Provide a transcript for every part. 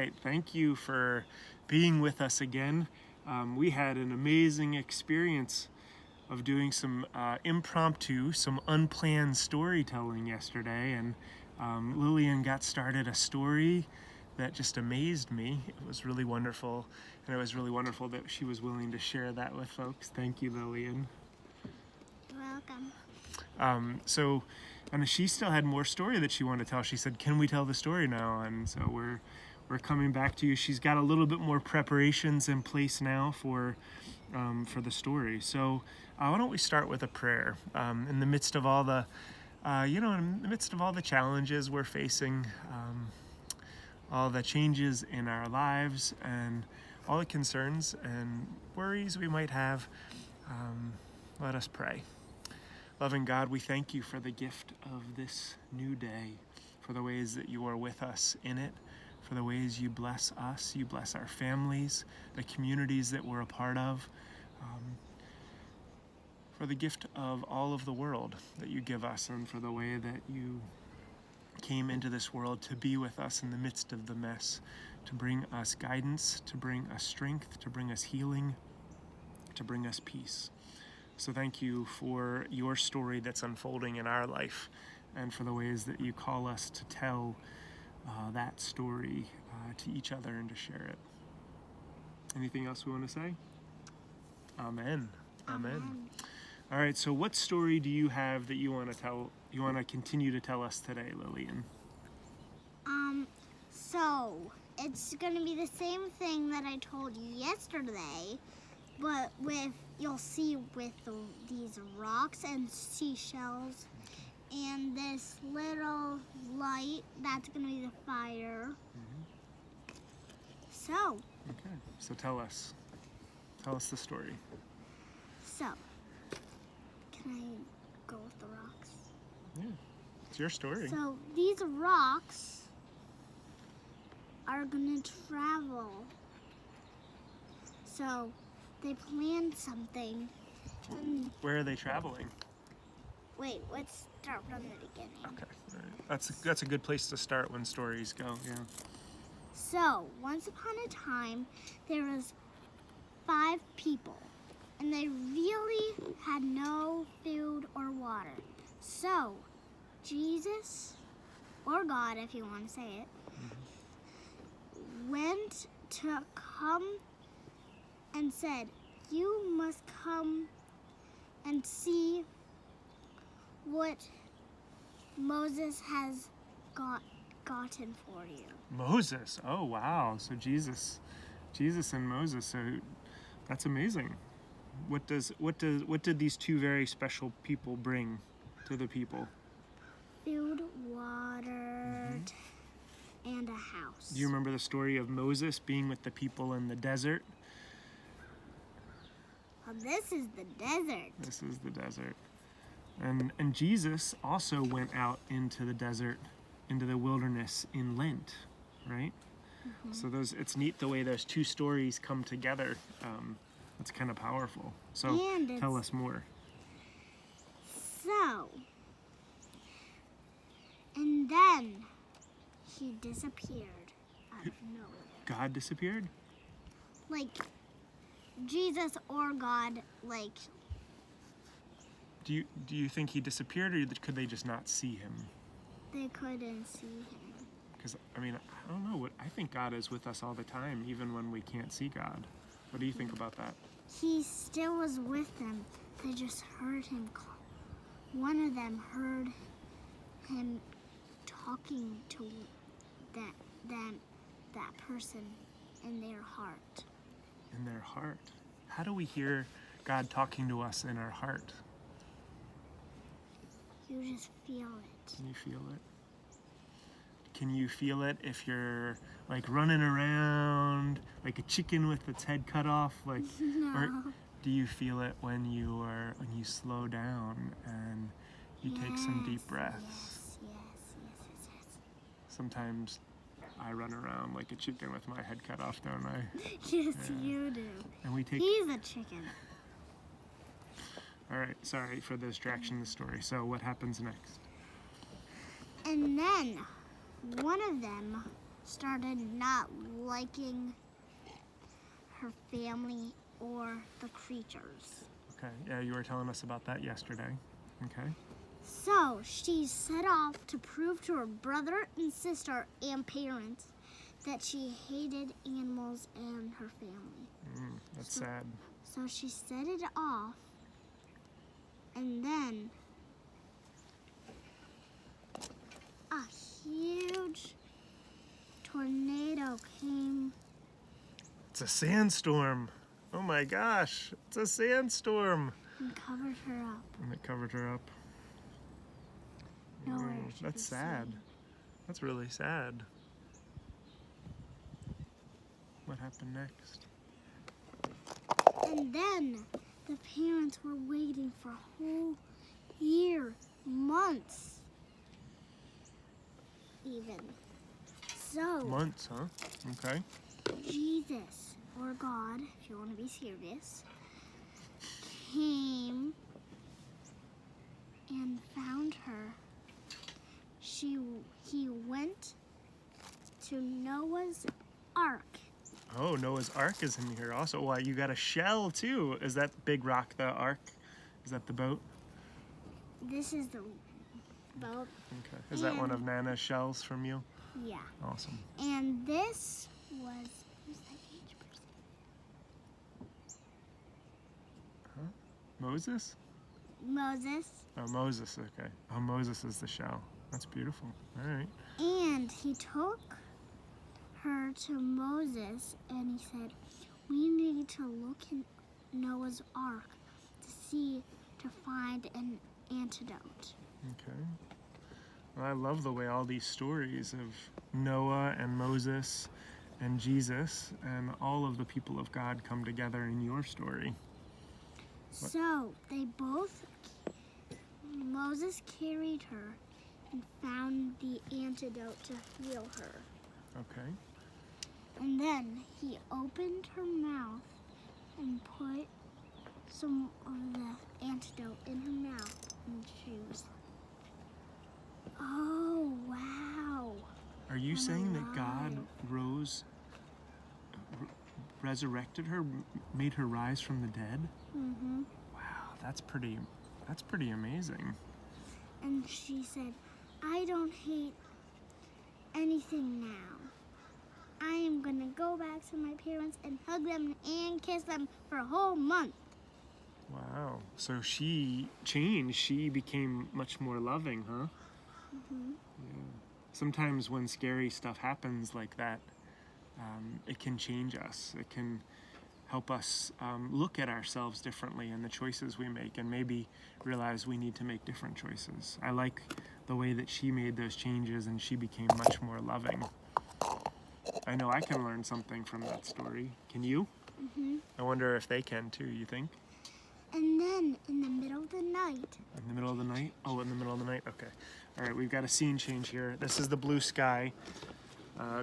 right. Thank you for being with us again. We had an amazing experience of doing some impromptu, some unplanned storytelling yesterday, and Lillian got started a story that just amazed me. It was really wonderful, and it was really wonderful that she was willing to share that with folks. Thank you, Lillian. You're welcome. And she still had more story that she wanted to tell. She said, "Can we tell the story now?" And so we're coming back to you. She's got a little bit more preparations in place now for the story. So why don't we start with a prayer in the midst of all the, in the midst of all the challenges we're facing, all the changes in our lives, and all the concerns and worries we might have. Let us pray. Loving God, we thank you for the gift of this new day, for the ways that you are with us in it, for the ways you bless us, you bless our families, the communities that we're a part of, for the gift of all of the world that you give us, and for the way that you came into this world to be with us in the midst of the mess, to bring us guidance, to bring us strength, to bring us healing, to bring us peace. So thank you for your story that's unfolding in our life, and for the ways that you call us to tell that story to each other and to share it. Anything else we want to say? Amen. Amen. All right, so what story do you have that you want to tell? You want to continue to tell us today, Lillian? So it's gonna be the same thing that I told you yesterday, but you'll see with these rocks and seashells and this little light, that's gonna be the fire. So. Okay, so tell us the story. So, can I go with the rocks? Yeah, it's your story. So these rocks are gonna travel. So they planned something. Where are they traveling? Wait, let's start from the beginning. Okay, all right. That's a good place to start when stories go. Yeah. So once upon a time, there was 5 people, and they really had no food or water. So Jesus, or God, if you want to say it, went to come and said, "You must come and see what Moses has gotten for you." Moses. Oh wow. So Jesus and Moses. So that's amazing. What did these two very special people bring to the people? Food, water, and a house. Do you remember the story of Moses being with the people in the desert? Well, this is the desert. This is the desert. And Jesus also went out into the desert, into the wilderness in Lent, right? So it's neat the way those two stories come together. It's kind of powerful. So tell us more. So, and then he disappeared out of nowhere. God disappeared? Like Jesus or God, like. Do you think he disappeared, or could they just not see him? They couldn't see him. Because, I don't know. I think God is with us all the time, even when we can't see God. What do you think about that? He still was with them. They just heard him. One of them heard him talking to that person in their heart. In their heart? How do we hear God talking to us in our heart? You just feel it. Can you feel it? Can you feel it if you're like running around like a chicken with its head cut off? Like, No. Or do you feel it when you slow down and you take some deep breaths? Yes. Sometimes I run around like a chicken with my head cut off, don't I? Yes, you do. And we take. He's a chicken. All right, sorry for the distraction of the story. So what happens next? And then one of them started not liking her family or the creatures. Okay, yeah, you were telling us about that yesterday. Okay. So she set off to prove to her brother and sister and parents that she hated animals and her family. That's sad. So she set it off, and then a huge tornado came. It's a sandstorm. Oh my gosh, it's a sandstorm. And covered her up. And it covered her up. Nowhere to That's be sad. seen. That's really sad. What happened next? And then the parents were waiting for a whole year, months, even. So Months, huh? Okay. Jesus, or God, if you want to be serious, came and found her. He went to Noah's Ark. Oh, Noah's Ark is in here also. Why, you got a shell too. Is that big rock the ark? Is that the boat? This is the boat. Okay. Is that one of Nana's shells from you? Yeah. Awesome. And this was, who's that cage person? Moses? Moses. Oh, Moses, okay. Oh, Moses is the shell. That's beautiful. All right. And he took her to Moses and he said, we need to look in Noah's Ark to find an antidote. Okay. Well, I love the way all these stories of Noah and Moses and Jesus and all of the people of God come together in your story. So Moses carried her and found the antidote to heal her. Okay. And then he opened her mouth and put some of the antidote in her mouth, and she was like, oh, wow. Are you I'm saying that God alive. resurrected her, made her rise from the dead? Mm-hmm. Wow, that's pretty amazing. And she said, I don't hate anything now. I am going to go back to my parents and hug them and kiss them for a whole month. Wow. So she changed. She became much more loving, huh? Mm-hmm. Yeah. Sometimes when scary stuff happens like that, it can change us. It can help us look at ourselves differently and the choices we make, and maybe realize we need to make different choices. I like the way that she made those changes and she became much more loving. I know I can learn something from that story. Can you? Mm-hmm. I wonder if they can too, you think? And then in the middle of the night. In the middle of the night? Oh, in the middle of the night? Okay. All right, we've got a scene change here. This is the blue sky.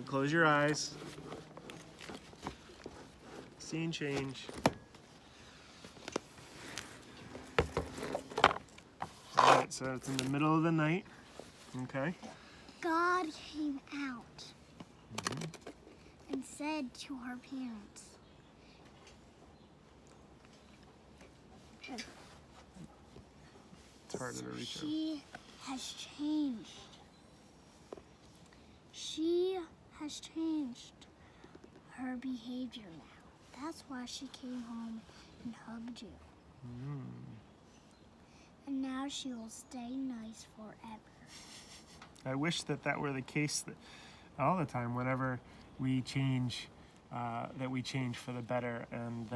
Close your eyes. Scene change. All right, so it's in the middle of the night. Okay. God came out and said to her parents, It's harder to reach out. she has changed. She has changed her behavior now. That's why she came home and hugged you. And now she will stay nice forever. I wish that were the case all the time, whenever we change, that we change for the better, and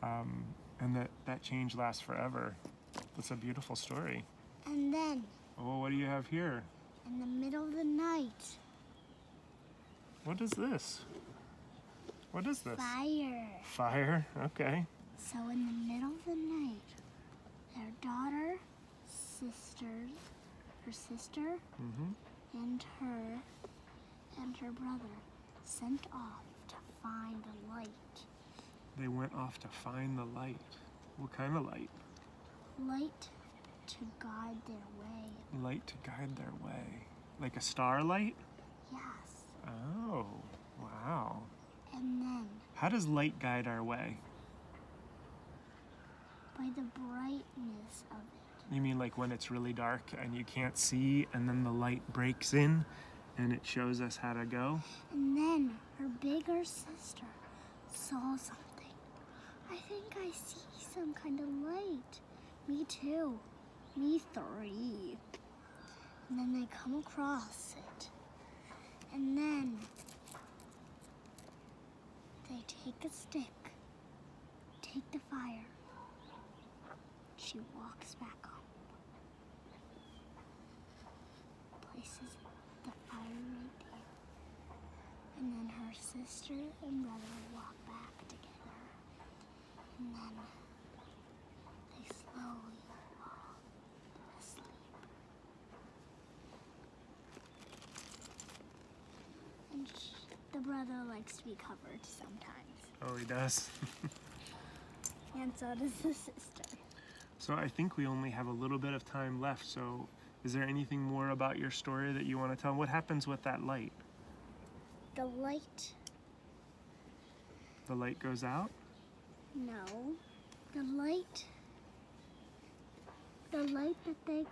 that change lasts forever. That's a beautiful story. And then, Oh, what do you have here? in the middle of the night, What is this? What is this? fire. Fire? Okay. So in the middle of the night, their daughter, her sister, and her brother sent off to find a light. They went off to find the light. What kind of light? Light to guide their way. Light to guide their way. Like a starlight? Yes. Oh, wow. And then, How does light guide our way? by the brightness of it. You mean like when it's really dark and you can't see, and then the light breaks in and it shows us how to go? And then her bigger sister saw something. I think I see some kind of light. Me too. Me three. And then they come across it. And then they take a stick, take the fire. She walks back home. Places the fire right there. And then her sister and brother walk back together. And then they slowly fall asleep. And the brother likes to be covered sometimes. Oh, he does. And so does the sister. So I think we only have a little bit of time left. So is there anything more about your story that you want to tell? What happens with that light? The light, The light goes out? no. The light that they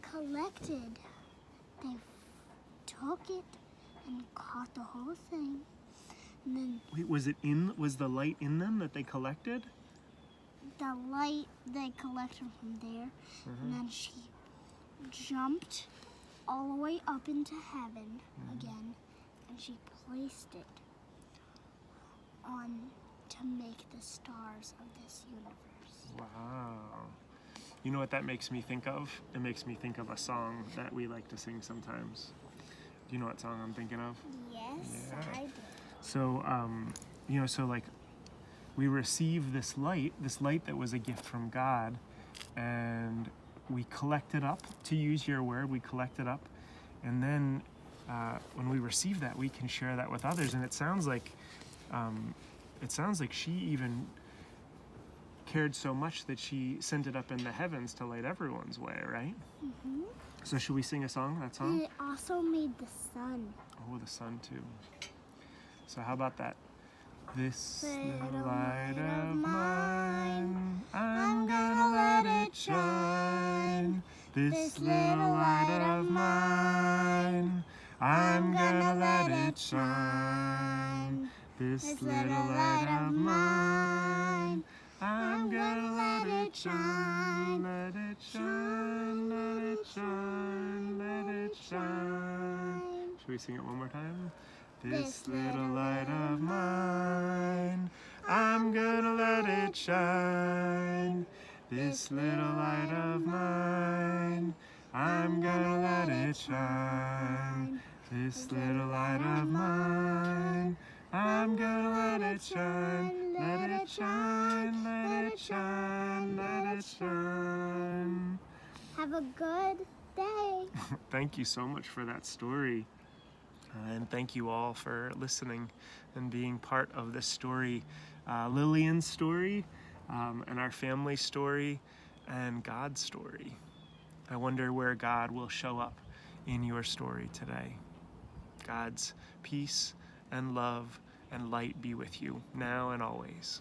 collected, they took it and caught the whole thing. And then Wait, was the light in them that they collected? the light they collected from there, and then she jumped all the way up into heaven again, and she placed it on to make the stars of this universe. Wow. You know what that makes me think of? It makes me think of a song that we like to sing sometimes. Do you know what song I'm thinking of? Yes, Yeah. I did. So, so like we receive this light that was a gift from God, and we collect it up, to use your word, we collect it up. And then when we receive that, we can share that with others. And it sounds like she even cared so much that she sent it up in the heavens to light everyone's way, right? Mm-hmm. So should we sing a song, that song? And it also made the sun. Oh, the sun too. So how about that? This little light of mine, I'm gonna let it shine. This little light of mine, I'm gonna let it shine. This little light of mine, I'm gonna let it shine. Let it shine, let it shine, let it shine. Should we sing it one more time? This little light of mine, I'm gonna let it shine. This little light of mine, I'm gonna let it shine. This little light of mine, I'm gonna let it shine. Let it shine, let it shine, let it shine. Have a good day. Thank you so much for that story. And thank you all for listening and being part of this story, Lillian's story, and our family story, and God's story. I wonder where God will show up in your story today. God's peace and love and light be with you now and always.